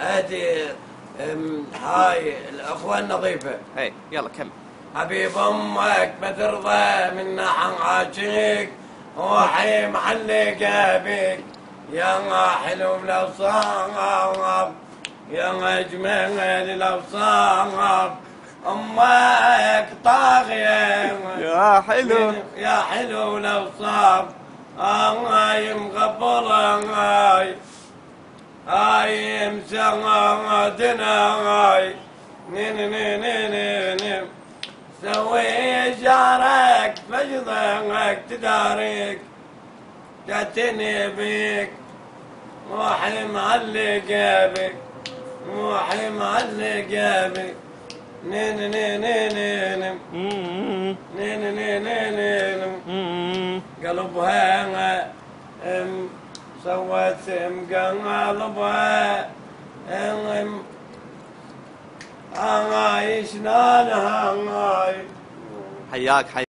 هذه هاي الأخوة النظيفة. اي يلا كمل. حبيب أمك ما ترضى من عاشق وحي معلقة بك يا حلو الأوصاف يا أجمل الأوصاف أمك طاغية يا حلو يا حلو الأوصاف هاي مغبرة هاي مسغدنا هاي نين سوي جارك مجدك تدارك تعتني بك روحي معلق بك روحي معلق بك نين قلبها سوت قلبها هاي شلونها هاي حياك.